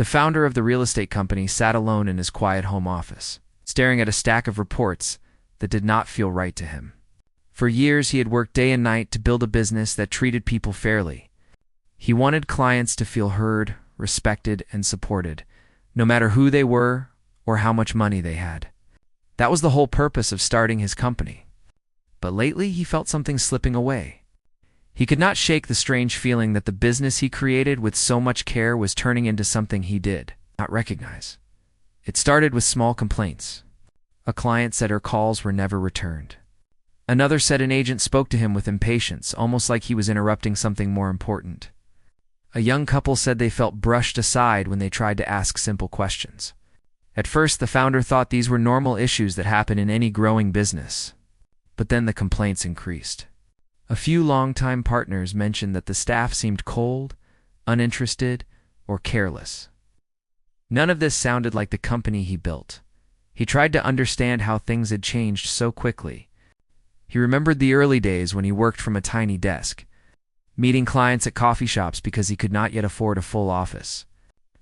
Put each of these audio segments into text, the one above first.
The founder of the real estate company sat alone in his quiet home office, staring at a stack of reports that did not feel right to him. For years, he had worked day and night to build a business that treated people fairly. He wanted clients to feel heard, respected, and supported, no matter who they were or how much money they had. That was the whole purpose of starting his company. But lately, he felt something slipping away. He could not shake the strange feeling that the business he created with so much care was turning into something he did not recognize. It started with small complaints. A client said her calls were never returned. Another said an agent spoke to him with impatience, almost like he was interrupting something more important. A young couple said they felt brushed aside when they tried to ask simple questions. At first, the founder thought these were normal issues that happen in any growing business. But then the complaints increased. A few longtime partners mentioned that the staff seemed cold, uninterested, or careless. None of this sounded like the company he built. He tried to understand how things had changed so quickly. He remembered the early days when he worked from a tiny desk, meeting clients at coffee shops because he could not yet afford a full office.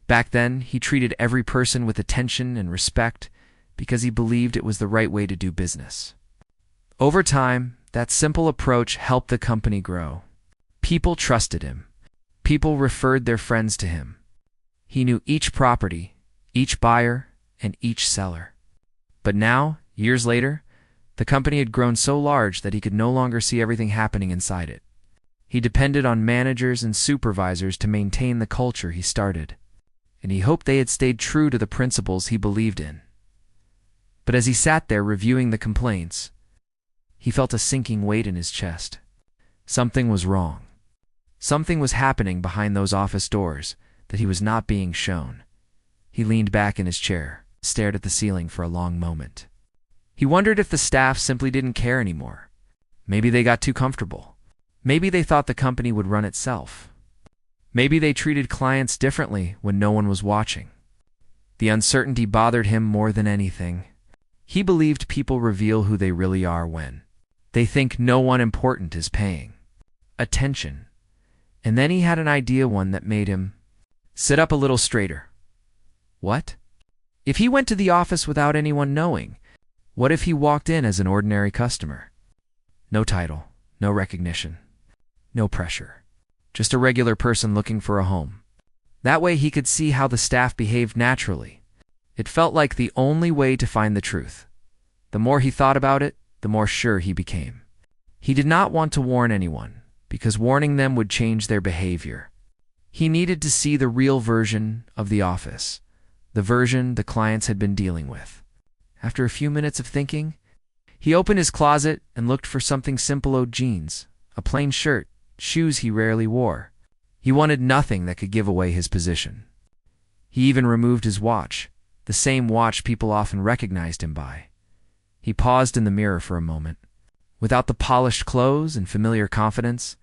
Back then, he treated every person with attention and respect because he believed it was the right way to do business. Over time, that simple approach helped the company grow. People trusted him. People referred their friends to him. He knew each property, each buyer, and each seller. But now, years later, the company had grown so large that he could no longer see everything happening inside it. He depended on managers and supervisors to maintain the culture he started, and he hoped they had stayed true to the principles he believed in. But as he sat there reviewing the complaints, he felt a sinking weight in his chest. Something was wrong. Something was happening behind those office doors that he was not being shown. He leaned back in his chair, stared at the ceiling for a long moment. He wondered if the staff simply didn't care anymore. Maybe they got too comfortable. Maybe they thought the company would run itself. Maybe they treated clients differently when no one was watching. The uncertainty bothered him more than anything. He believed people reveal who they really are when they think no one important is paying attention. And then he had an idea, one that made him sit up a little straighter. What? If he went to the office without anyone knowing, what if he walked in as an ordinary customer? No title, no recognition, no pressure. Just a regular person looking for a home. That way he could see how the staff behaved naturally. It felt like the only way to find the truth. The more he thought about it, the more sure he became. He did not want to warn anyone, because warning them would change their behavior. He needed to see the real version of the office, the version the clients had been dealing with. After a few minutes of thinking, he opened his closet and looked for something simple: old jeans, a plain shirt, shoes he rarely wore. He wanted nothing that could give away his position. He even removed his watch, the same watch people often recognized him by. He paused in the mirror for a moment. Without the polished clothes and familiar confidence,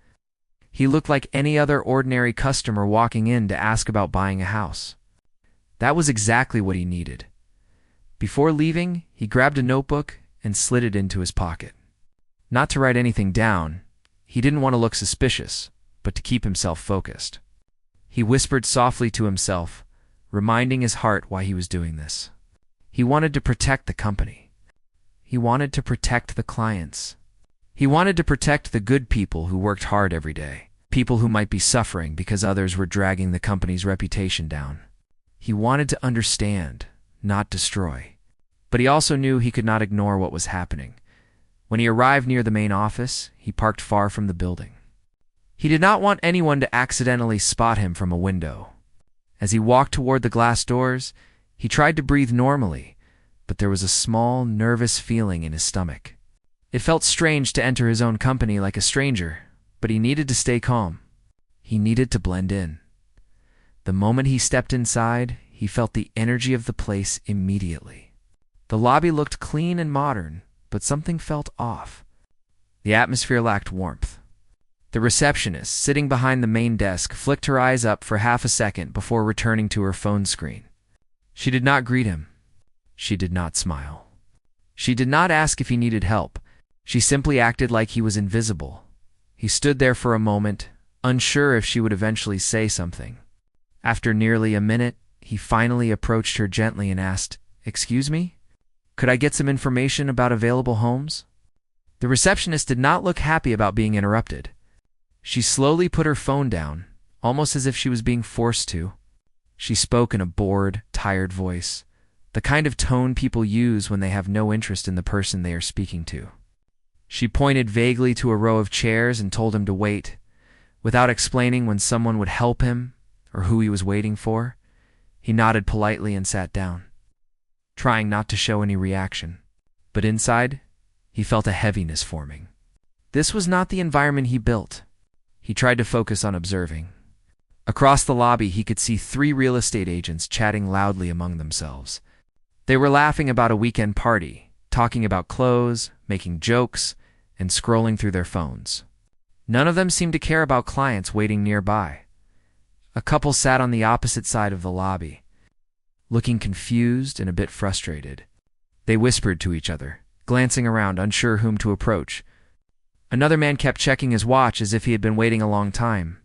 he looked like any other ordinary customer walking in to ask about buying a house. That was exactly what he needed. Before leaving, he grabbed a notebook and slid it into his pocket. Not to write anything down. He didn't want to look suspicious, but to keep himself focused. He whispered softly to himself, reminding his heart why he was doing this. He wanted to protect the company. He wanted to protect the clients. He wanted to protect the good people who worked hard every day, people who might be suffering because others were dragging the company's reputation down. He wanted to understand, not destroy. But he also knew he could not ignore what was happening. When he arrived near the main office, he parked far from the building. He did not want anyone to accidentally spot him from a window. As he walked toward the glass doors, he tried to breathe normally, but there was a small, nervous feeling in his stomach. It felt strange to enter his own company like a stranger, but he needed to stay calm. He needed to blend in. The moment he stepped inside, he felt the energy of the place immediately. The lobby looked clean and modern, but something felt off. The atmosphere lacked warmth. The receptionist, sitting behind the main desk, flicked her eyes up for half a second before returning to her phone screen. She did not greet him. She did not smile. She did not ask if he needed help. She simply acted like he was invisible. He stood there for a moment, unsure if she would eventually say something. After nearly a minute, he finally approached her gently and asked, "Excuse me? Could I get some information about available homes?" The receptionist did not look happy about being interrupted. She slowly put her phone down, almost as if she was being forced to. She spoke in a bored, tired voice, the kind of tone people use when they have no interest in the person they are speaking to. She pointed vaguely to a row of chairs and told him to wait, without explaining when someone would help him or who he was waiting for. He nodded politely and sat down, trying not to show any reaction. But inside, he felt a heaviness forming. This was not the environment he built. He tried to focus on observing. Across the lobby, he could see 3 real estate agents chatting loudly among themselves. They were laughing about a weekend party, talking about clothes, making jokes, and scrolling through their phones. None of them seemed to care about clients waiting nearby. A couple sat on the opposite side of the lobby, looking confused and a bit frustrated. They whispered to each other, glancing around, unsure whom to approach. Another man kept checking his watch as if he had been waiting a long time.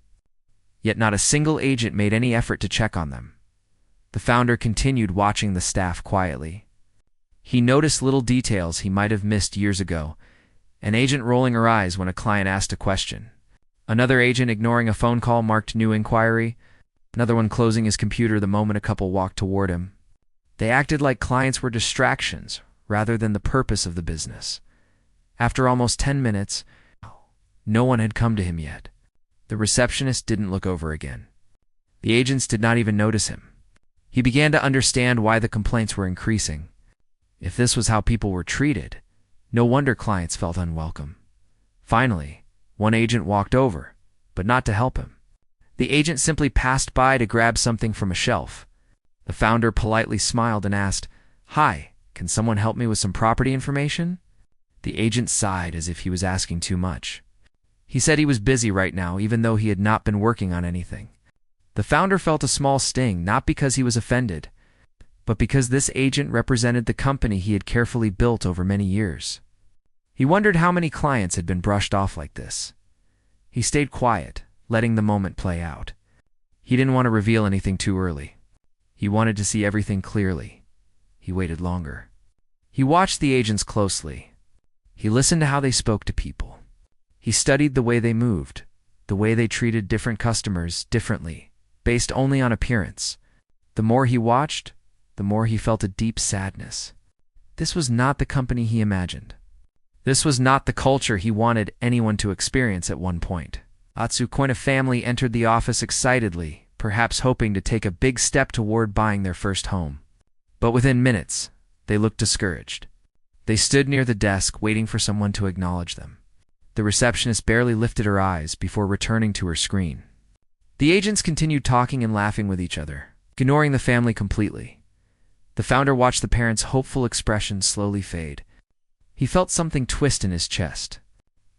Yet not a single agent made any effort to check on them. The founder continued watching the staff quietly. He noticed little details he might have missed years ago, an agent rolling her eyes when a client asked a question, another agent ignoring a phone call marked new inquiry, another one closing his computer the moment a couple walked toward him. They acted like clients were distractions rather than the purpose of the business. After almost 10 minutes, no one had come to him yet. The receptionist didn't look over again. The agents did not even notice him. He began to understand why the complaints were increasing. If this was how people were treated, no wonder clients felt unwelcome. Finally, one agent walked over, but not to help him. The agent simply passed by to grab something from a shelf. The founder politely smiled and asked, "Hi, can someone help me with some property information?" The agent sighed as if he was asking too much. He said he was busy right now, even though he had not been working on anything. The founder felt a small sting, not because he was offended, but because this agent represented the company he had carefully built over many years. He wondered how many clients had been brushed off like this. He stayed quiet, letting the moment play out. He didn't want to reveal anything too early. He wanted to see everything clearly. He waited longer. He watched the agents closely. He listened to how they spoke to people. He studied the way they moved, the way they treated different customers differently, based only on appearance. The more he watched, the more he felt a deep sadness. This was not the company he imagined. This was not the culture he wanted anyone to experience at one point. Atsukoina family entered the office excitedly, perhaps hoping to take a big step toward buying their first home. But within minutes, they looked discouraged. They stood near the desk, waiting for someone to acknowledge them. The receptionist barely lifted her eyes before returning to her screen. The agents continued talking and laughing with each other, ignoring the family completely. The founder watched the parents' hopeful expressions slowly fade. He felt something twist in his chest.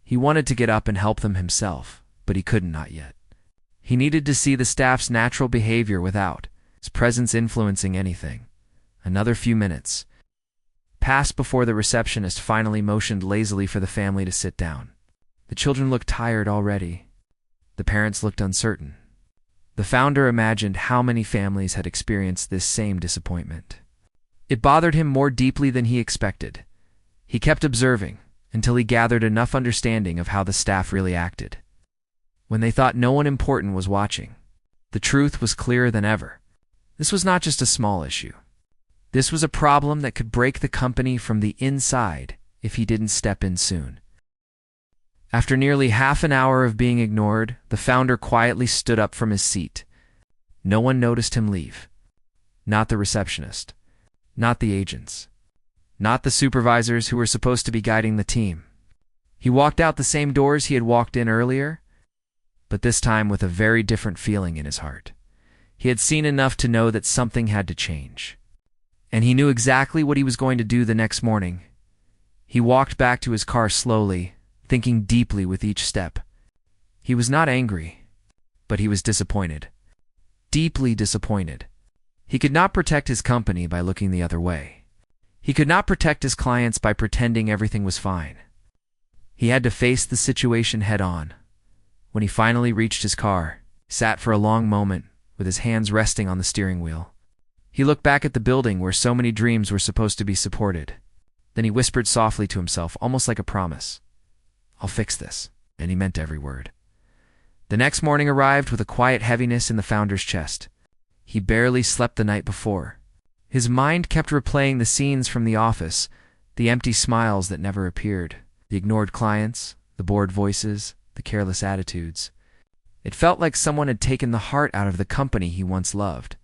He wanted to get up and help them himself, but he couldn't not yet. He needed to see the staff's natural behavior without his presence influencing anything. Another few minutes passed before the receptionist finally motioned lazily for the family to sit down. The children looked tired already. The parents looked uncertain. The founder imagined how many families had experienced this same disappointment. It bothered him more deeply than he expected. He kept observing until he gathered enough understanding of how the staff really acted. When they thought no one important was watching, the truth was clearer than ever. This was not just a small issue. This was a problem that could break the company from the inside if he didn't step in soon. After nearly half an hour of being ignored, the founder quietly stood up from his seat. No one noticed him leave. Not the receptionist. Not the agents. Not the supervisors who were supposed to be guiding the team. He walked out the same doors he had walked in earlier, but this time with a very different feeling in his heart. He had seen enough to know that something had to change. And he knew exactly what he was going to do the next morning. He walked back to his car slowly, thinking deeply with each step. He was not angry, but he was disappointed. Deeply disappointed. He could not protect his company by looking the other way. He could not protect his clients by pretending everything was fine. He had to face the situation head on. When he finally reached his car, he sat for a long moment with his hands resting on the steering wheel. He looked back at the building where so many dreams were supposed to be supported. Then he whispered softly to himself, almost like a promise. "I'll fix this." And he meant every word. The next morning arrived with a quiet heaviness in the founder's chest. He barely slept the night before. His mind kept replaying the scenes from the office, the empty smiles that never appeared, the ignored clients, the bored voices, the careless attitudes. It felt like someone had taken the heart out of the company he once loved.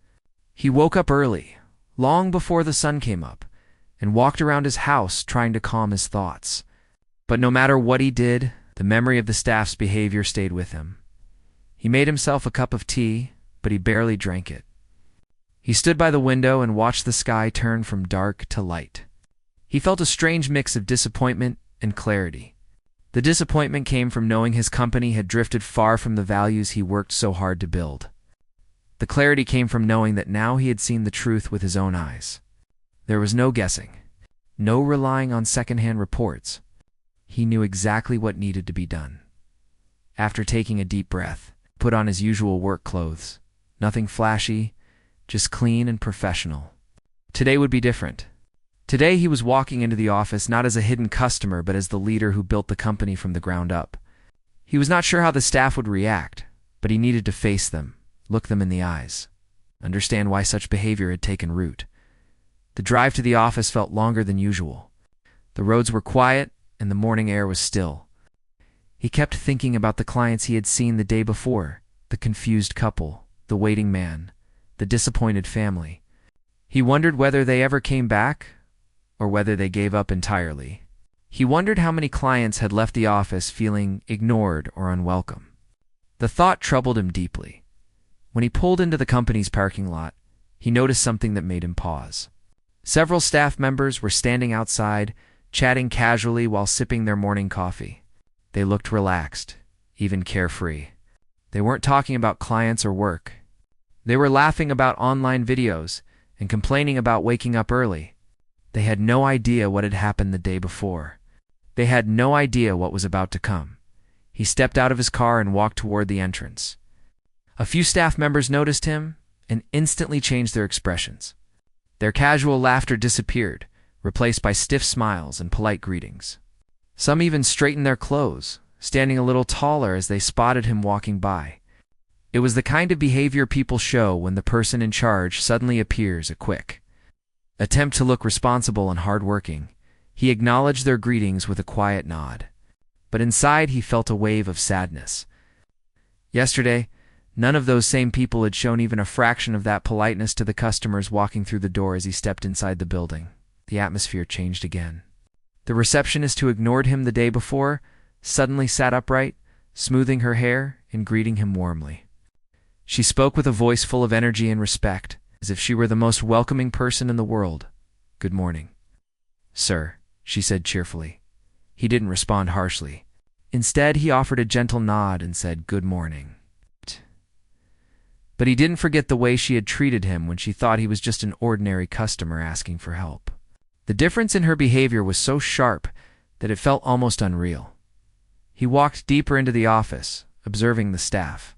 He woke up early, long before the sun came up, and walked around his house trying to calm his thoughts. But no matter what he did, the memory of the staff's behavior stayed with him. He made himself a cup of tea, but he barely drank it. He stood by the window and watched the sky turn from dark to light. He felt a strange mix of disappointment and clarity. The disappointment came from knowing his company had drifted far from the values he worked so hard to build. The clarity came from knowing that now he had seen the truth with his own eyes. There was no guessing, no relying on secondhand reports. He knew exactly what needed to be done. After taking a deep breath, he put on his usual work clothes. Nothing flashy, just clean and professional. Today would be different. Today he was walking into the office not as a hidden customer but as the leader who built the company from the ground up. He was not sure how the staff would react, but he needed to face them, look them in the eyes, understand why such behavior had taken root. The drive to the office felt longer than usual. The roads were quiet and the morning air was still. He kept thinking about the clients he had seen the day before, the confused couple, the waiting man, the disappointed family. He wondered whether they ever came back or whether they gave up entirely. He wondered how many clients had left the office feeling ignored or unwelcome. The thought troubled him deeply. When he pulled into the company's parking lot, he noticed something that made him pause. Several staff members were standing outside, chatting casually while sipping their morning coffee. They looked relaxed, even carefree. They weren't talking about clients or work. They were laughing about online videos and complaining about waking up early. They had no idea what had happened the day before. They had no idea what was about to come. He stepped out of his car and walked toward the entrance. A few staff members noticed him and instantly changed their expressions. Their casual laughter disappeared, replaced by stiff smiles and polite greetings. Some even straightened their clothes, standing a little taller as they spotted him walking by. It was the kind of behavior people show when the person in charge suddenly appears. A quick attempt to look responsible and hardworking. He acknowledged their greetings with a quiet nod. But inside he felt a wave of sadness. Yesterday, none of those same people had shown even a fraction of that politeness to the customers walking through the door as he stepped inside the building. The atmosphere changed again. The receptionist who ignored him the day before suddenly sat upright, smoothing her hair and greeting him warmly. She spoke with a voice full of energy and respect, as if she were the most welcoming person in the world. "Good morning, sir," she said cheerfully. He didn't respond harshly. Instead, he offered a gentle nod and said, "Good morning." But he didn't forget the way she had treated him when she thought he was just an ordinary customer asking for help. The difference in her behavior was so sharp that it felt almost unreal. He walked deeper into the office, observing the staff.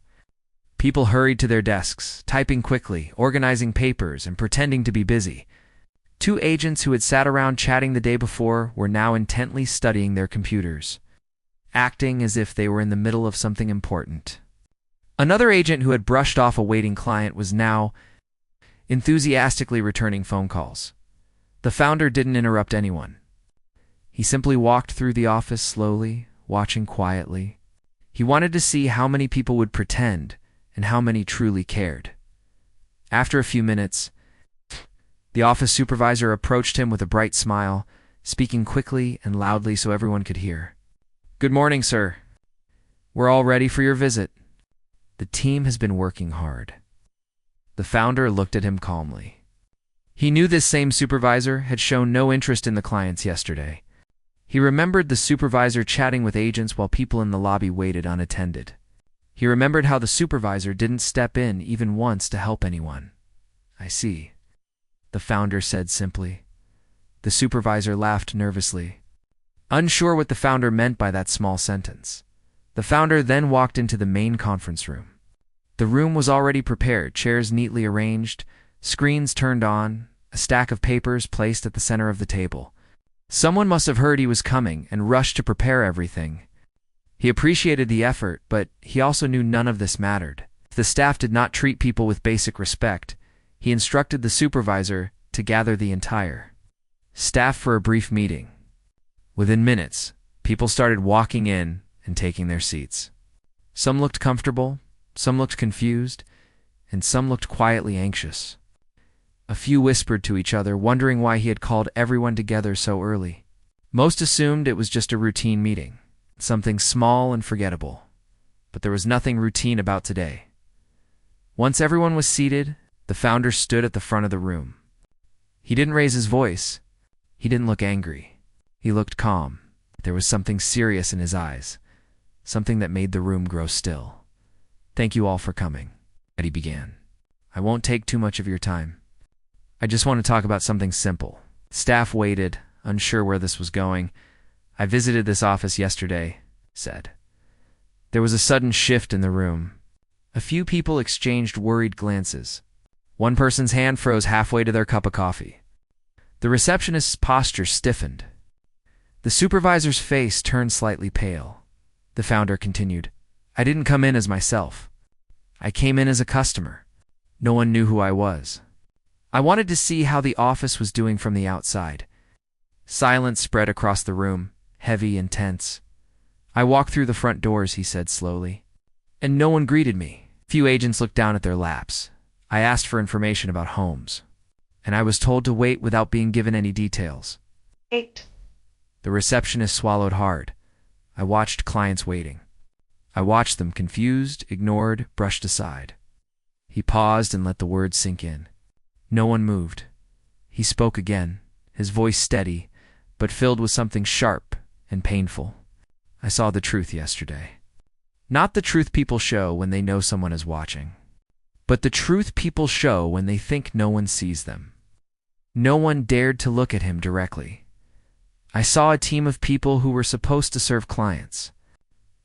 People hurried to their desks, typing quickly, organizing papers, and pretending to be busy. Two agents who had sat around chatting the day before were now intently studying their computers, acting as if they were in the middle of something important. Another agent who had brushed off a waiting client was now enthusiastically returning phone calls. The founder didn't interrupt anyone. He simply walked through the office slowly, watching quietly. He wanted to see how many people would pretend and how many truly cared. After a few minutes, the office supervisor approached him with a bright smile, speaking quickly and loudly so everyone could hear. "Good morning, sir. We're all ready for your visit. The team has been working hard." The founder looked at him calmly. He knew this same supervisor had shown no interest in the clients yesterday. He remembered the supervisor chatting with agents while people in the lobby waited unattended. He remembered how the supervisor didn't step in even once to help anyone. "I see," the founder said simply. The supervisor laughed nervously, unsure what the founder meant by that small sentence. The founder then walked into the main conference room. The room was already prepared, chairs neatly arranged, Screens turned on, a stack of papers placed at the center of the table. Someone must have heard he was coming and rushed to prepare everything. He appreciated the effort, but he also knew none of this mattered. If the staff did not treat people with basic respect, he instructed the supervisor to gather the entire staff for a brief meeting. Within minutes, people started walking in and taking their seats. Some looked comfortable, some looked confused, and some looked quietly anxious. A few whispered to each other, wondering why he had called everyone together so early. Most assumed it was just a routine meeting, something small and forgettable. But there was nothing routine about today. Once everyone was seated, the founder stood at the front of the room. He didn't raise his voice. He didn't look angry. He looked calm. There was something serious in his eyes, something that made the room grow still. "Thank you all for coming," Eddie began. "I won't take too much of your time. I just want to talk about something simple." Staff waited, unsure where this was going. "I visited this office yesterday," said. There was a sudden shift in the room. A few people exchanged worried glances. One person's hand froze halfway to their cup of coffee. The receptionist's posture stiffened. The supervisor's face turned slightly pale. The founder continued, "I didn't come in as myself. I came in as a customer. No one knew who I was. I wanted to see how the office was doing from the outside." Silence spread across the room, heavy and tense. "I walked through the front doors," he said slowly, "and no one greeted me. Few agents looked down at their laps. I asked for information about homes, and I was told to wait without being given any details." 8. The receptionist swallowed hard. "I watched clients waiting. I watched them confused, ignored, brushed aside." He paused and let the words sink in. No one moved. He spoke again, his voice steady, but filled with something sharp and painful. "I saw the truth yesterday. Not the truth people show when they know someone is watching, but the truth people show when they think no one sees them." No one dared to look at him directly. "I saw a team of people who were supposed to serve clients.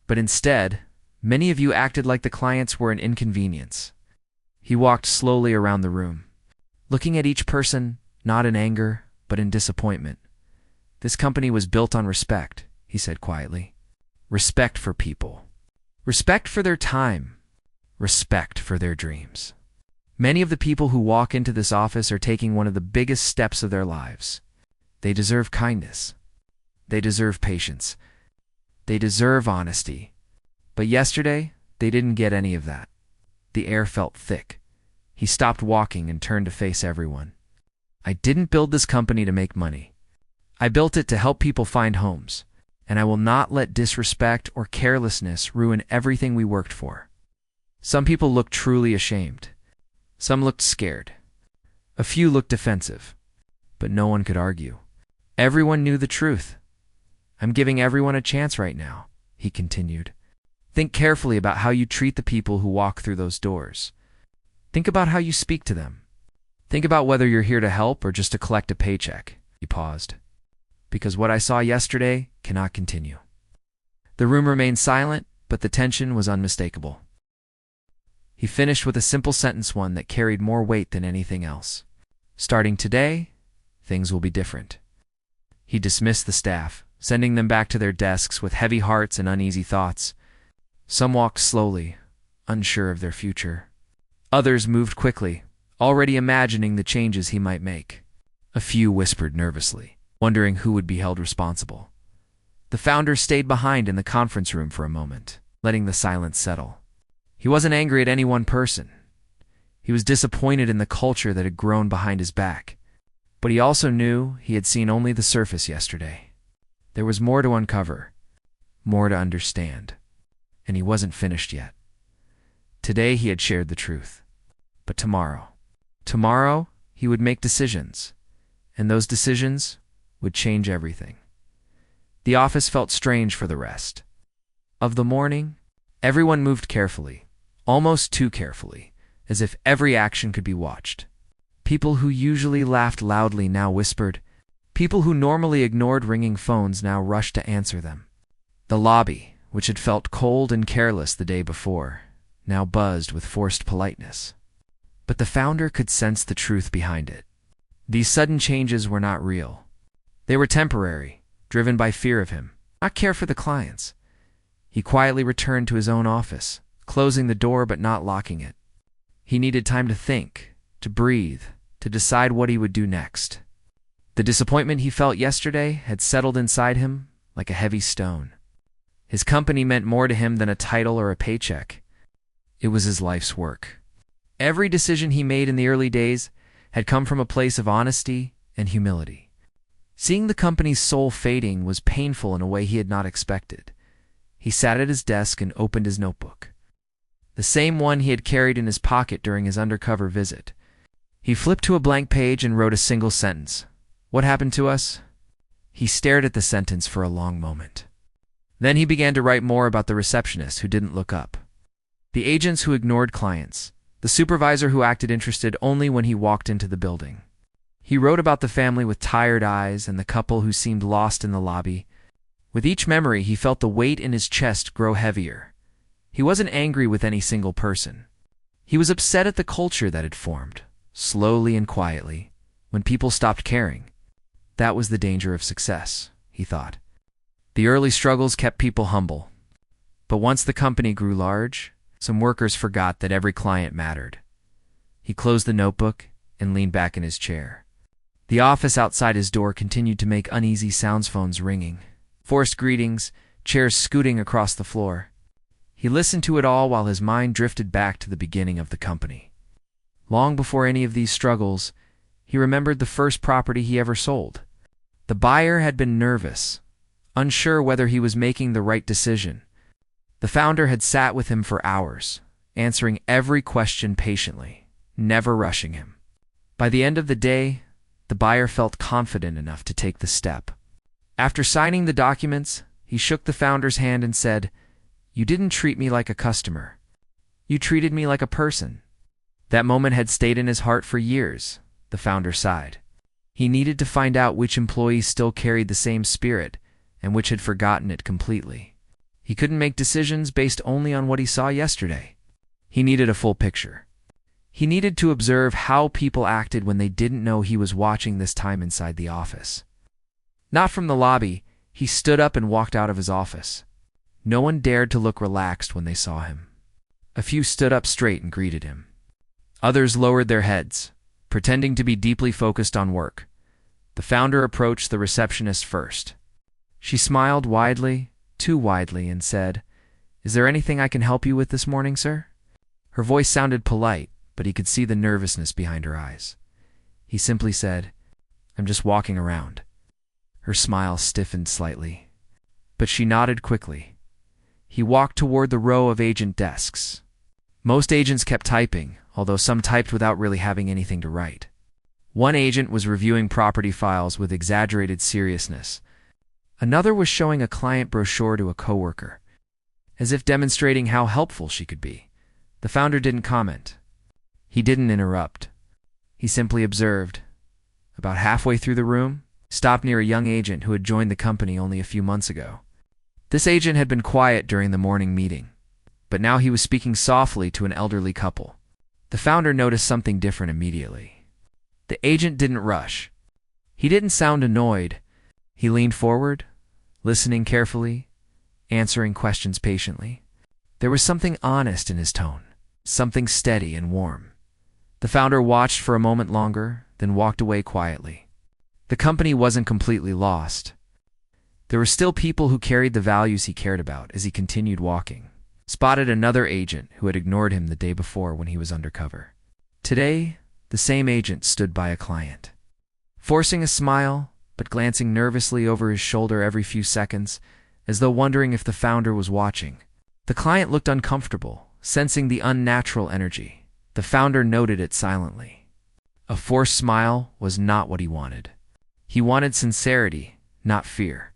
But instead, many of you acted like the clients were an inconvenience." He walked slowly around the room, looking at each person, not in anger, but in disappointment. "This company was built on respect," he said quietly. "Respect for people. Respect for their time. Respect for their dreams. Many of the people who walk into this office are taking one of the biggest steps of their lives. They deserve kindness. They deserve patience. They deserve honesty. But yesterday, they didn't get any of that." The air felt thick. He stopped walking and turned to face everyone. "I didn't build this company to make money. I built it to help people find homes, and I will not let disrespect or carelessness ruin everything we worked for." Some people looked truly ashamed. Some looked scared. A few looked defensive. But no one could argue. Everyone knew the truth. "I'm giving everyone a chance right now," he continued. "Think carefully about how you treat the people who walk through those doors. Think about how you speak to them. Think about whether you're here to help or just to collect a paycheck." He paused. "Because what I saw yesterday cannot continue." The room remained silent, but the tension was unmistakable. He finished with a simple sentence, one that carried more weight than anything else. "Starting today, things will be different." He dismissed the staff, sending them back to their desks with heavy hearts and uneasy thoughts. Some walked slowly, unsure of their future. Others moved quickly, already imagining the changes he might make. A few whispered nervously, wondering who would be held responsible. The founder stayed behind in the conference room for a moment, letting the silence settle. He wasn't angry at any one person. He was disappointed in the culture that had grown behind his back. But he also knew he had seen only the surface yesterday. There was more to uncover, more to understand, and he wasn't finished yet. Today he had shared the truth. But tomorrow he would make decisions, and those decisions would change everything. The office felt strange for the rest of the morning. Everyone moved carefully, almost too carefully, as if every action could be watched. People who usually laughed loudly now whispered. People who normally ignored ringing phones now rushed to answer them. The lobby, which had felt cold and careless the day before, now buzzed with forced politeness. But the founder could sense the truth behind it. These sudden changes were not real. They were temporary, driven by fear of him, not care for the clients. He quietly returned to his own office, closing the door but not locking it. He needed time to think, to breathe, to decide what he would do next. The disappointment he felt yesterday had settled inside him like a heavy stone. His company meant more to him than a title or a paycheck. It was his life's work. Every decision he made in the early days had come from a place of honesty and humility. Seeing the company's soul fading was painful in a way he had not expected. He sat at his desk and opened his notebook, the same one he had carried in his pocket during his undercover visit. He flipped to a blank page and wrote a single sentence. "What happened to us?" He stared at the sentence for a long moment. Then he began to write more about the receptionist who didn't look up, the agents who ignored clients, the supervisor who acted interested only when he walked into the building. He wrote about the family with tired eyes and the couple who seemed lost in the lobby. With each memory, he felt the weight in his chest grow heavier. He wasn't angry with any single person. He was upset at the culture that had formed, slowly and quietly, when people stopped caring. That was the danger of success, he thought. The early struggles kept people humble. But once the company grew large, some workers forgot that every client mattered. He closed the notebook and leaned back in his chair. The office outside his door continued to make uneasy sounds, phones ringing, forced greetings, chairs scooting across the floor. He listened to it all while his mind drifted back to the beginning of the company. Long before any of these struggles, he remembered the first property he ever sold. The buyer had been nervous, unsure whether he was making the right decision. The founder had sat with him for hours, answering every question patiently, never rushing him. By the end of the day, the buyer felt confident enough to take the step. After signing the documents, he shook the founder's hand and said, "You didn't treat me like a customer. You treated me like a person." That moment had stayed in his heart for years, the founder sighed. He needed to find out which employees still carried the same spirit and which had forgotten it completely. He couldn't make decisions based only on what he saw yesterday. He needed a full picture. He needed to observe how people acted when they didn't know he was watching this time inside the office. Not from the lobby, he stood up and walked out of his office. No one dared to look relaxed when they saw him. A few stood up straight and greeted him. Others lowered their heads, pretending to be deeply focused on work. The founder approached the receptionist first. She smiled widely, too widely, and said, "Is there anything I can help you with this morning, sir?" Her voice sounded polite, but he could see the nervousness behind her eyes. He simply said, "I'm just walking around." Her smile stiffened slightly, but she nodded quickly. He walked toward the row of agent desks. Most agents kept typing, although some typed without really having anything to write. One agent was reviewing property files with exaggerated seriousness. Another was showing a client brochure to a coworker, as if demonstrating how helpful she could be. The founder didn't comment. He didn't interrupt. He simply observed. About halfway through the room, stopped near a young agent who had joined the company only a few months ago. This agent had been quiet during the morning meeting, but now he was speaking softly to an elderly couple. The founder noticed something different immediately. The agent didn't rush. He didn't sound annoyed. He leaned forward, listening carefully, answering questions patiently. There was something honest in his tone, something steady and warm. The founder watched for a moment longer, then walked away quietly. The company wasn't completely lost. There were still people who carried the values he cared about. As he continued walking, spotted another agent who had ignored him the day before when he was undercover. Today, the same agent stood by a client, forcing a smile, but glancing nervously over his shoulder every few seconds, as though wondering if the founder was watching. The client looked uncomfortable, sensing the unnatural energy. The founder noted it silently. A forced smile was not what he wanted. He wanted sincerity, not fear.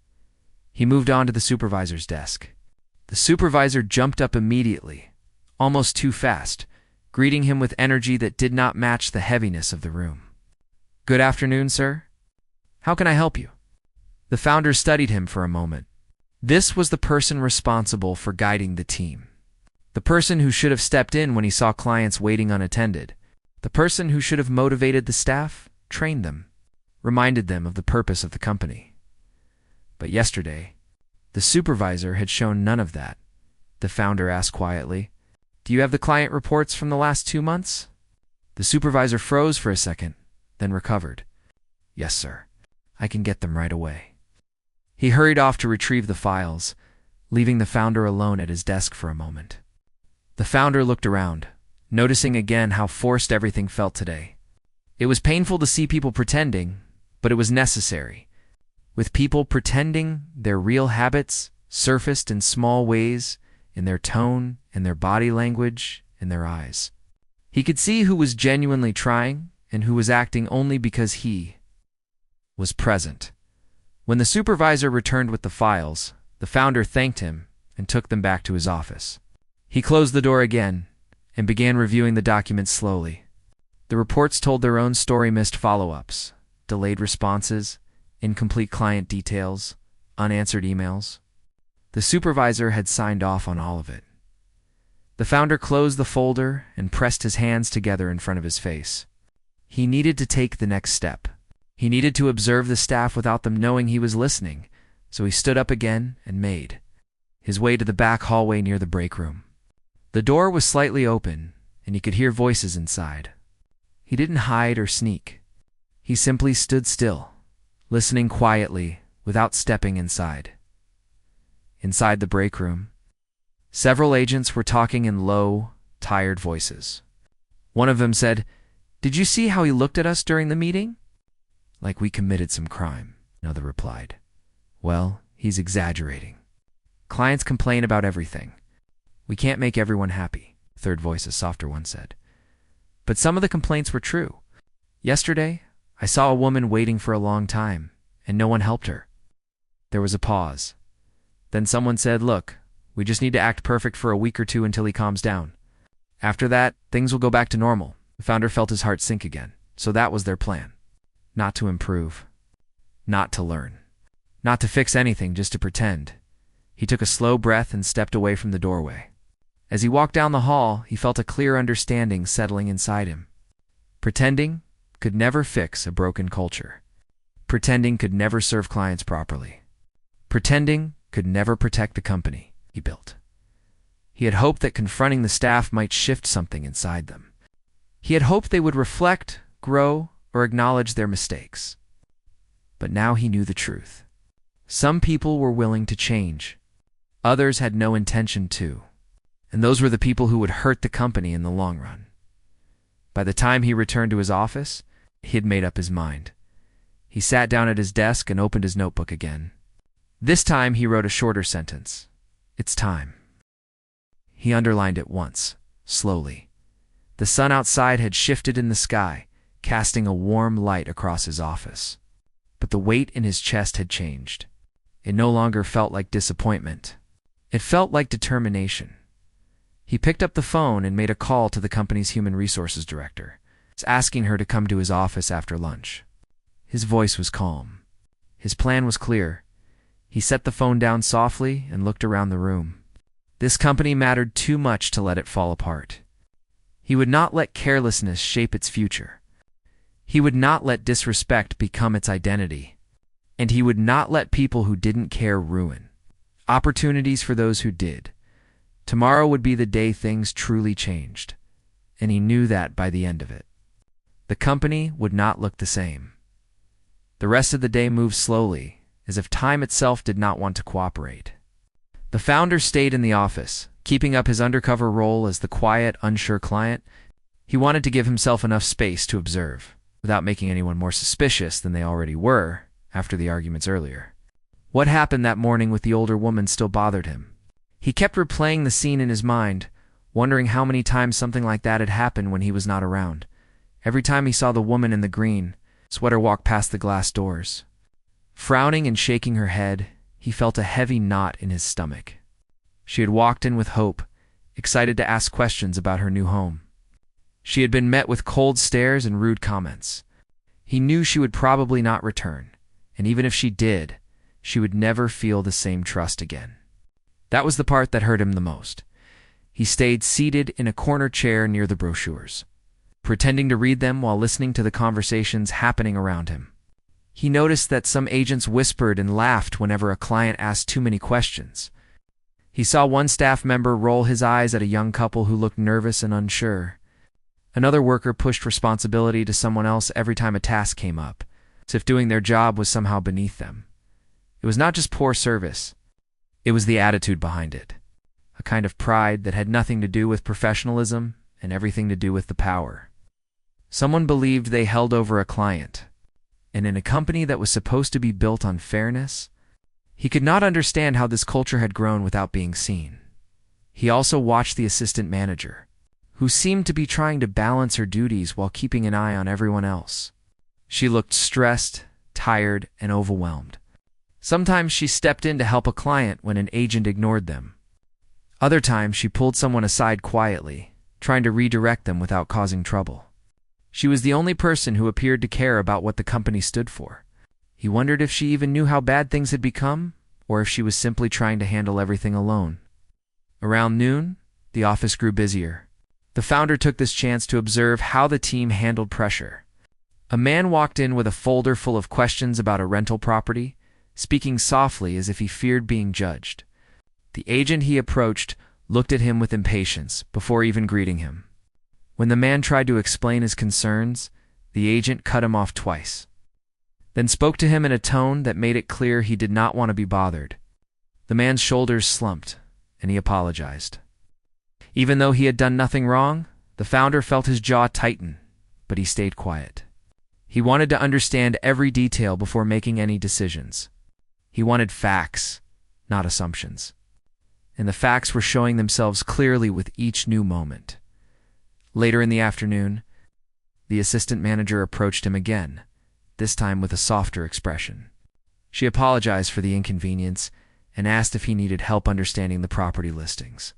He moved on to the supervisor's desk. The supervisor jumped up immediately, almost too fast, greeting him with energy that did not match the heaviness of the room. "Good afternoon, sir. How can I help you?" The founder studied him for a moment. This was the person responsible for guiding the team. The person who should have stepped in when he saw clients waiting unattended. The person who should have motivated the staff trained them, reminded them of the purpose of the company. But yesterday, the supervisor had shown none of that. The founder asked quietly, "Do you have the client reports from the last 2 months?" The supervisor froze for a second, then recovered. "Yes, sir. I can get them right away." He hurried off to retrieve the files, leaving the founder alone at his desk for a moment. The founder looked around, noticing again how forced everything felt today. It was painful to see people pretending, but it was necessary. With people pretending, their real habits surfaced in small ways, in their tone, in their body language, in their eyes. He could see who was genuinely trying and who was acting only because he was present. When the supervisor returned with the files, the founder thanked him and took them back to his office. He closed the door again and began reviewing the documents slowly. The reports told their own story: missed follow-ups, delayed responses, incomplete client details, unanswered emails. The supervisor had signed off on all of it. The founder closed the folder and pressed his hands together in front of his face. He needed to take the next step. He needed to observe the staff without them knowing he was listening, so he stood up again and made his way to the back hallway near the break room. The door was slightly open, and he could hear voices inside. He didn't hide or sneak. He simply stood still, listening quietly without stepping inside. Inside the break room, several agents were talking in low, tired voices. One of them said, "Did you see how he looked at us during the meeting?" "Like we committed some crime," another replied. "Well, he's exaggerating. Clients complain about everything. We can't make everyone happy," the third voice, a softer one, said. But some of the complaints were true. "Yesterday, I saw a woman waiting for a long time, and no one helped her." There was a pause. Then someone said, "Look, we just need to act perfect for a week or two until he calms down. After that, things will go back to normal." The founder felt his heart sink again. So that was their plan. Not to improve. Not to learn. Not to fix anything, just to pretend. He took a slow breath and stepped away from the doorway. As he walked down the hall, he felt a clear understanding settling inside him. Pretending could never fix a broken culture. Pretending could never serve clients properly. Pretending could never protect the company he built. He had hoped that confronting the staff might shift something inside them. He had hoped they would reflect, grow, or acknowledge their mistakes. But now he knew the truth. Some people were willing to change. Others had no intention to. And those were the people who would hurt the company in the long run. By the time he returned to his office, he had made up his mind. He sat down at his desk and opened his notebook again. This time he wrote a shorter sentence. "It's time." He underlined it once, slowly. The sun outside had shifted in the sky, casting a warm light across his office. But the weight in his chest had changed. It no longer felt like disappointment. It felt like determination. He picked up the phone and made a call to the company's human resources director, asking her to come to his office after lunch. His voice was calm. His plan was clear. He set the phone down softly and looked around the room. This company mattered too much to let it fall apart. He would not let carelessness shape its future. He would not let disrespect become its identity. And he would not let people who didn't care ruin opportunities for those who did. Tomorrow would be the day things truly changed, and he knew that by the end of it. The company would not look the same. The rest of the day moved slowly, as if time itself did not want to cooperate. The founder stayed in the office, keeping up his undercover role as the quiet, unsure client. He wanted to give himself enough space to observe, without making anyone more suspicious than they already were after the arguments earlier. What happened that morning with the older woman still bothered him. He kept replaying the scene in his mind, wondering how many times something like that had happened when he was not around. Every time he saw the woman in the green sweater walk past the glass doors. Frowning and shaking her head, he felt a heavy knot in his stomach. She had walked in with hope, excited to ask questions about her new home. She had been met with cold stares and rude comments. He knew she would probably not return, and even if she did, she would never feel the same trust again. That was the part that hurt him the most. He stayed seated in a corner chair near the brochures. pretending to read them while listening to the conversations happening around him. He noticed that some agents whispered and laughed whenever a client asked too many questions. He saw one staff member roll his eyes at a young couple who looked nervous and unsure. Another worker pushed responsibility to someone else every time a task came up, as if doing their job was somehow beneath them. It was not just poor service. It was the attitude behind it. A kind of pride that had nothing to do with professionalism and everything to do with the power. Someone believed they held over a client, and in a company that was supposed to be built on fairness, he could not understand how this culture had grown without being seen. He also watched the assistant manager, who seemed to be trying to balance her duties while keeping an eye on everyone else. She looked stressed, tired, and overwhelmed. Sometimes she stepped in to help a client when an agent ignored them. Other times she pulled someone aside quietly, trying to redirect them without causing trouble. She was the only person who appeared to care about what the company stood for. He wondered if she even knew how bad things had become, or if she was simply trying to handle everything alone. Around noon, the office grew busier. The founder took this chance to observe how the team handled pressure. A man walked in with a folder full of questions about a rental property, speaking softly as if he feared being judged. The agent he approached looked at him with impatience before even greeting him. When the man tried to explain his concerns, the agent cut him off twice, then spoke to him in a tone that made it clear he did not want to be bothered. The man's shoulders slumped, and he apologized. Even though he had done nothing wrong, the founder felt his jaw tighten, but he stayed quiet. He wanted to understand every detail before making any decisions. He wanted facts, not assumptions. And the facts were showing themselves clearly with each new moment. Later in the afternoon, the assistant manager approached him again, this time with a softer expression. She apologized for the inconvenience and asked if he needed help understanding the property listings.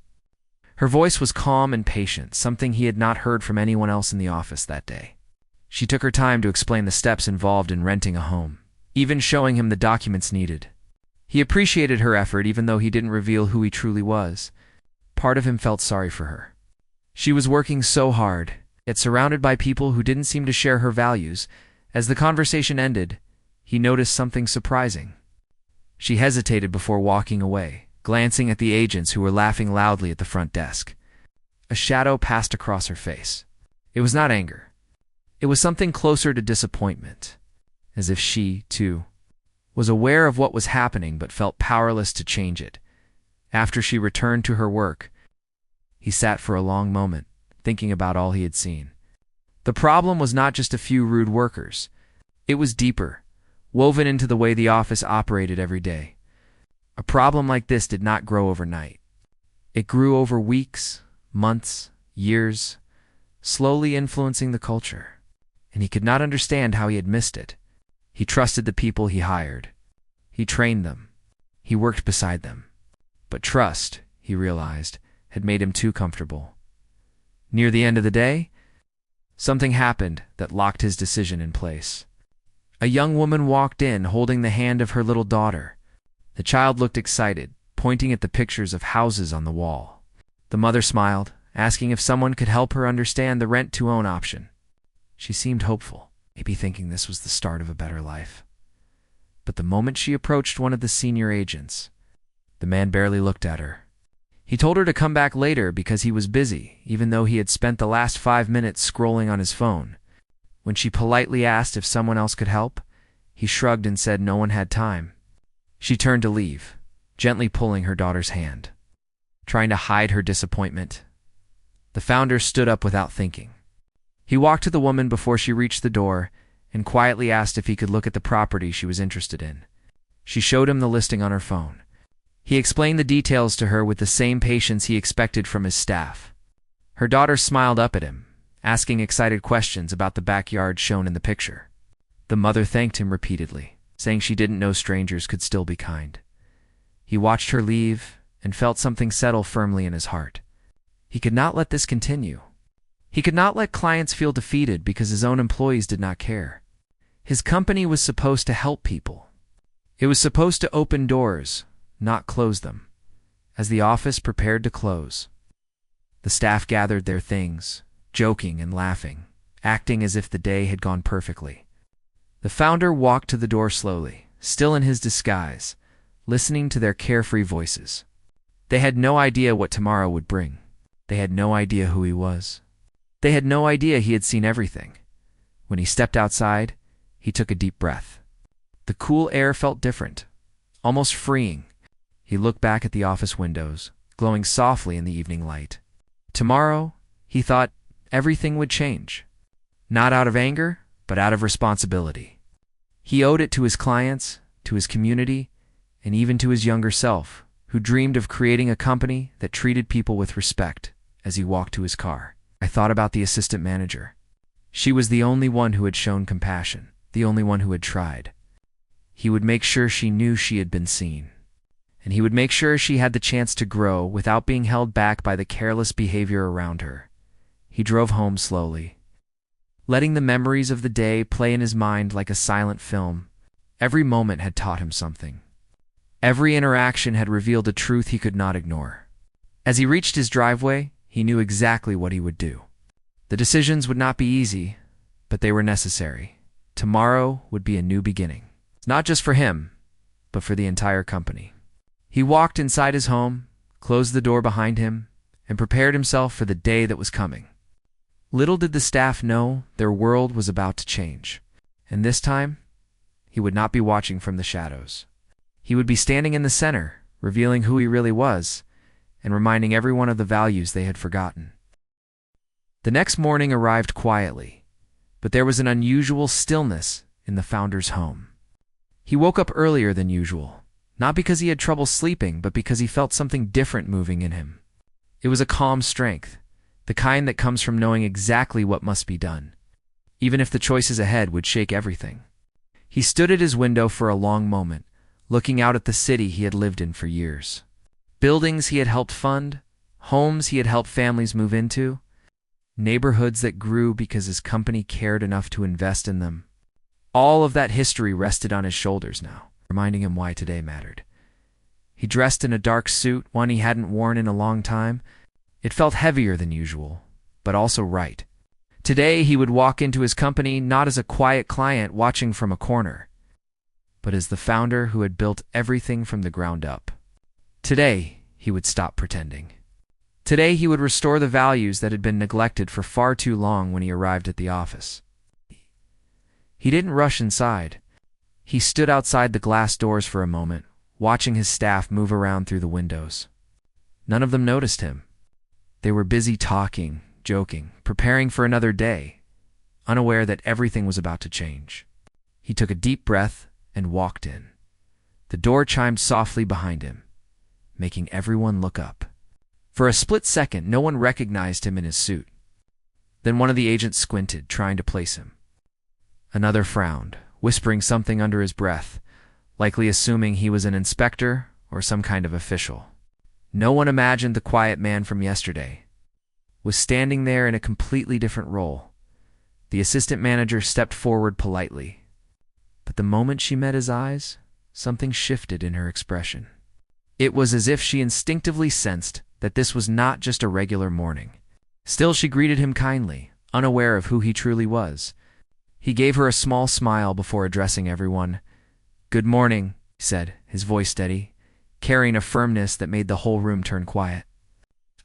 Her voice was calm and patient, something he had not heard from anyone else in the office that day. She took her time to explain the steps involved in renting a home, even showing him the documents needed. He appreciated her effort even though he didn't reveal who he truly was. Part of him felt sorry for her. She was working so hard, yet surrounded by people who didn't seem to share her values. As the conversation ended, he noticed something surprising. She hesitated before walking away, glancing at the agents who were laughing loudly at the front desk. A shadow passed across her face. It was not anger. It was something closer to disappointment, as if she, too, was aware of what was happening but felt powerless to change it. After she returned to her work, he sat for a long moment, thinking about all he had seen. The problem was not just a few rude workers. It was deeper, woven into the way the office operated every day. A problem like this did not grow overnight. It grew over weeks, months, years, slowly influencing the culture. And he could not understand how he had missed it. He trusted the people he hired. He trained them. He worked beside them. But trust, he realized, had made him too comfortable. Near the end of the day, something happened that locked his decision in place. A young woman walked in holding the hand of her little daughter. The child looked excited, pointing at the pictures of houses on the wall. The mother smiled, asking if someone could help her understand the rent-to-own option. She seemed hopeful, maybe thinking this was the start of a better life. But the moment she approached one of the senior agents, the man barely looked at her. He told her to come back later because he was busy, even though he had spent the last 5 minutes scrolling on his phone. When she politely asked if someone else could help, he shrugged and said no one had time. She turned to leave, gently pulling her daughter's hand, trying to hide her disappointment. The founder stood up without thinking. He walked to the woman before she reached the door and quietly asked if he could look at the property she was interested in. She showed him the listing on her phone. He explained the details to her with the same patience he expected from his staff. Her daughter smiled up at him, asking excited questions about the backyard shown in the picture. The mother thanked him repeatedly, saying she didn't know strangers could still be kind. He watched her leave and felt something settle firmly in his heart. He could not let this continue. He could not let clients feel defeated because his own employees did not care. His company was supposed to help people. It was supposed to open doors, not close them. As the office prepared to close, the staff gathered their things, joking and laughing. acting as if the day had gone perfectly. The founder walked to the door slowly, still in his disguise, listening to their carefree voices. They had no idea what tomorrow would bring. They had no idea who he was. They had no idea he had seen everything. When he stepped outside, he took a deep breath. The cool air felt different, almost freeing. He looked back at the office windows, glowing softly in the evening light. Tomorrow, he thought, everything would change. Not out of anger, but out of responsibility. He owed it to his clients, to his community, and even to his younger self, who dreamed of creating a company that treated people with respect. As he walked to his car, I thought about the assistant manager. She was the only one who had shown compassion, the only one who had tried. He would make sure she knew she had been seen. And he would make sure she had the chance to grow without being held back by the careless behavior around her. He drove home slowly, letting the memories of the day play in his mind like a silent film. Every moment had taught him something. Every interaction had revealed a truth he could not ignore. As he reached his driveway, he knew exactly what he would do. The decisions would not be easy, but they were necessary. Tomorrow would be a new beginning. Not just for him, but for the entire company. He walked inside his home, closed the door behind him, and prepared himself for the day that was coming. Little did the staff know their world was about to change. And this time, he would not be watching from the shadows. He would be standing in the center, revealing who he really was, and reminding everyone of the values they had forgotten. The next morning arrived quietly, but there was an unusual stillness in the founder's home. He woke up earlier than usual, not because he had trouble sleeping, but because he felt something different moving in him. It was a calm strength, the kind that comes from knowing exactly what must be done, even if the choices ahead would shake everything. He stood at his window for a long moment, looking out at the city he had lived in for years. Buildings he had helped fund, homes he had helped families move into, neighborhoods that grew because his company cared enough to invest in them. All of that history rested on his shoulders now, reminding him why today mattered. He dressed in a dark suit, one he hadn't worn in a long time. It felt heavier than usual, but also right. Today he would walk into his company not as a quiet client watching from a corner, but as the founder who had built everything from the ground up. Today, he would stop pretending. Today, he would restore the values that had been neglected for far too long when he arrived at the office. He didn't rush inside. He stood outside the glass doors for a moment, watching his staff move around through the windows. None of them noticed him. They were busy talking, joking, preparing for another day, unaware that everything was about to change. He took a deep breath and walked in. The door chimed softly behind him, making everyone look up. For a split second, no one recognized him in his suit. Then one of the agents squinted, trying to place him. Another frowned, whispering something under his breath, likely assuming he was an inspector or some kind of official. No one imagined the quiet man from yesterday was standing there in a completely different role. The assistant manager stepped forward politely, but the moment she met his eyes, something shifted in her expression. It was as if she instinctively sensed that this was not just a regular morning. Still, she greeted him kindly, unaware of who he truly was. He gave her a small smile before addressing everyone. "Good morning," he said, his voice steady, carrying a firmness that made the whole room turn quiet.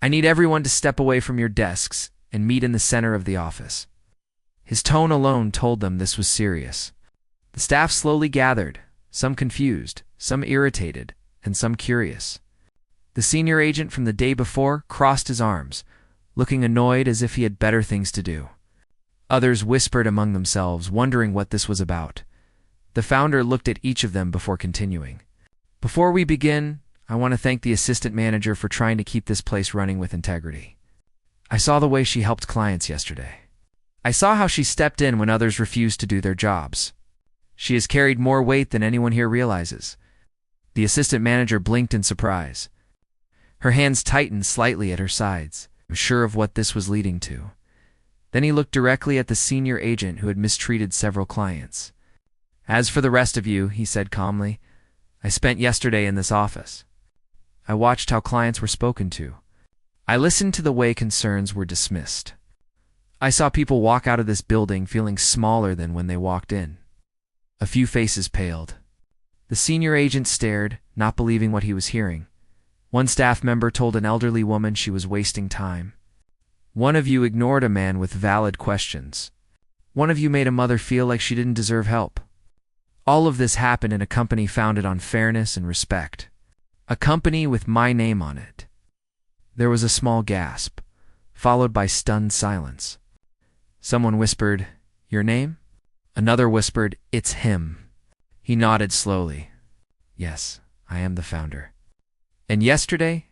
"I need everyone to step away from your desks and meet in the center of the office." His tone alone told them this was serious. The staff slowly gathered, some confused, some irritated, and some curious. The senior agent from the day before crossed his arms, looking annoyed as if he had better things to do. Others whispered among themselves, wondering what this was about. The founder looked at each of them before continuing. "Before we begin, I want to thank the assistant manager for trying to keep this place running with integrity. I saw the way she helped clients yesterday. I saw how she stepped in when others refused to do their jobs. She has carried more weight than anyone here realizes." The assistant manager blinked in surprise. Her hands tightened slightly at her sides, sure of what this was leading to. Then he looked directly at the senior agent who had mistreated several clients. "As for the rest of you," he said calmly, "I spent yesterday in this office. I watched how clients were spoken to. I listened to the way concerns were dismissed. I saw people walk out of this building feeling smaller than when they walked in. A few faces paled. The senior agent stared, not believing what he was hearing. One staff member told an elderly woman she was wasting time. One of you ignored a man with valid questions. One of you made a mother feel like she didn't deserve help. All of this happened in a company founded on fairness and respect. A company with my name on it. There was a small gasp, followed by stunned silence. Someone whispered, "Your name?" Another whispered, "It's him." He nodded slowly. "Yes, I am the founder. And yesterday,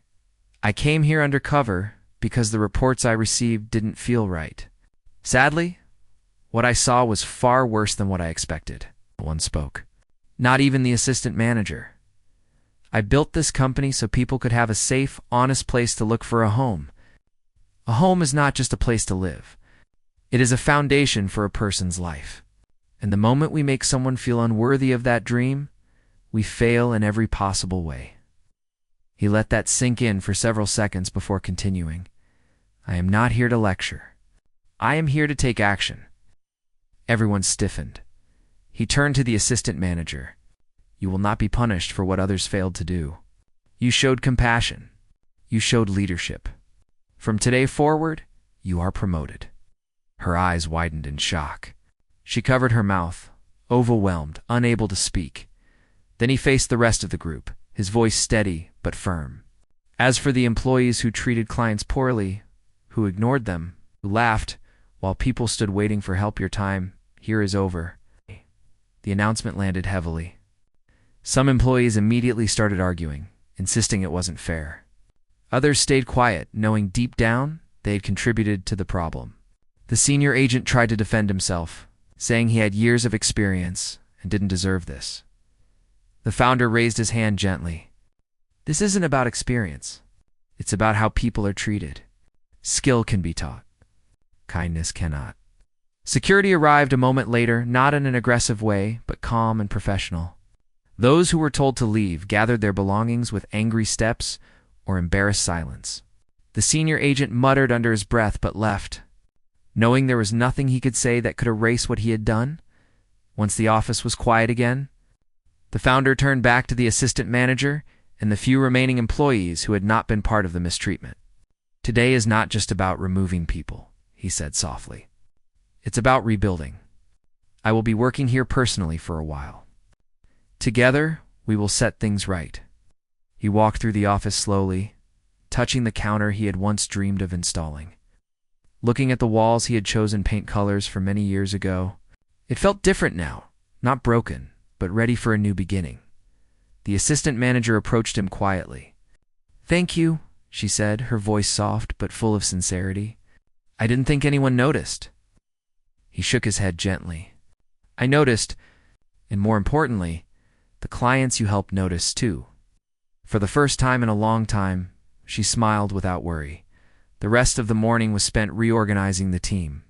I came here undercover because the reports I received didn't feel right. Sadly, what I saw was far worse than what I expected." One spoke. "Not even the assistant manager. I built this company so people could have a safe, honest place to look for a home. A home is not just a place to live. It is a foundation for a person's life. And the moment we make someone feel unworthy of that dream, we fail in every possible way." He let that sink in for several seconds before continuing. "I am not here to lecture. I am here to take action." Everyone stiffened. He turned to the assistant manager. "You will not be punished for what others failed to do. You showed compassion. You showed leadership. From today forward, you are promoted." Her eyes widened in shock. She covered her mouth, overwhelmed, unable to speak. Then he faced the rest of the group, his voice steady but firm. "As for the employees who treated clients poorly, who ignored them, who laughed while people stood waiting for help, your time here is over." The announcement landed heavily. Some employees immediately started arguing, insisting it wasn't fair. Others stayed quiet, knowing deep down they had contributed to the problem. The senior agent tried to defend himself, saying he had years of experience and didn't deserve this. The founder raised his hand gently. "This isn't about experience. It's about how people are treated. Skill can be taught. Kindness cannot." Security arrived a moment later, not in an aggressive way, but calm and professional. Those who were told to leave gathered their belongings with angry steps or embarrassed silence. The senior agent muttered under his breath but left, knowing there was nothing he could say that could erase what he had done. Once the office was quiet again, the founder turned back to the assistant manager and the few remaining employees who had not been part of the mistreatment. "Today is not just about removing people," he said softly. "It's about rebuilding. I will be working here personally for a while. Together, we will set things right." He walked through the office slowly, touching the counter he had once dreamed of installing. Looking at the walls he had chosen paint colors for many years ago, it felt different now, not broken, but ready for a new beginning. The assistant manager approached him quietly. "Thank you," she said, her voice soft but full of sincerity. "I didn't think anyone noticed." He shook his head gently. "I noticed, and more importantly, the clients you helped notice too." For the first time in a long time, she smiled without worry. The rest of the morning was spent reorganizing the team.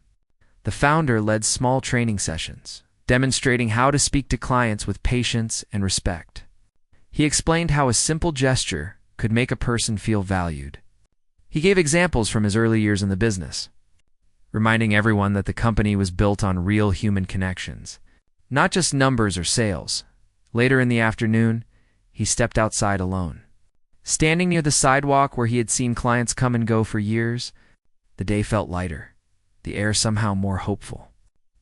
The founder led small training sessions, demonstrating how to speak to clients with patience and respect. He explained how a simple gesture could make a person feel valued. He gave examples from his early years in the business, reminding everyone that the company was built on real human connections, not just numbers or sales. Later in the afternoon, he stepped outside alone. Standing near the sidewalk where he had seen clients come and go for years, the day felt lighter, the air somehow more hopeful.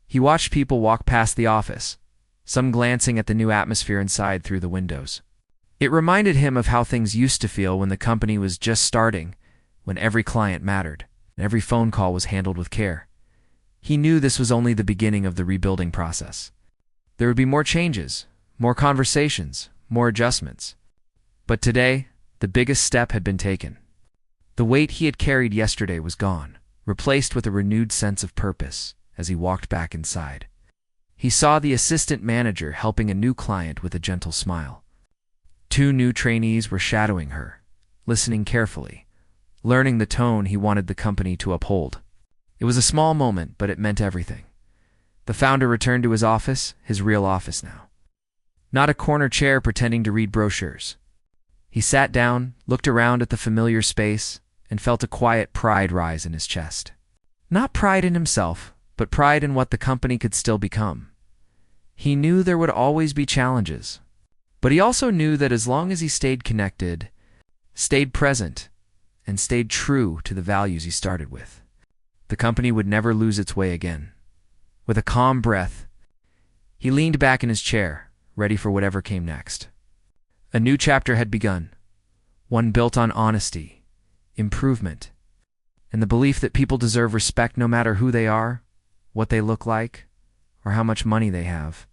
He watched people walk past the office, some glancing at the new atmosphere inside through the windows. It reminded him of how things used to feel when the company was just starting, when every client mattered, and every phone call was handled with care. He knew this was only the beginning of the rebuilding process. There would be more changes, more conversations, more adjustments. But today, the biggest step had been taken. The weight he had carried yesterday was gone, replaced with a renewed sense of purpose as he walked back inside. He saw the assistant manager helping a new client with a gentle smile. 2 new trainees were shadowing her, listening carefully, learning the tone he wanted the company to uphold. It was a small moment, but it meant everything. The founder returned to his office, his real office now. Not a corner chair pretending to read brochures. He sat down, looked around at the familiar space, and felt a quiet pride rise in his chest. Not pride in himself, but pride in what the company could still become. He knew there would always be challenges, but he also knew that as long as he stayed connected, stayed present, and stayed true to the values he started with, the company would never lose its way again. With a calm breath, he leaned back in his chair, ready for whatever came next. A new chapter had begun, one built on honesty, improvement, and the belief that people deserve respect no matter who they are, what they look like, or how much money they have.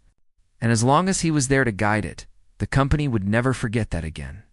And as long as he was there to guide it, the company would never forget that again.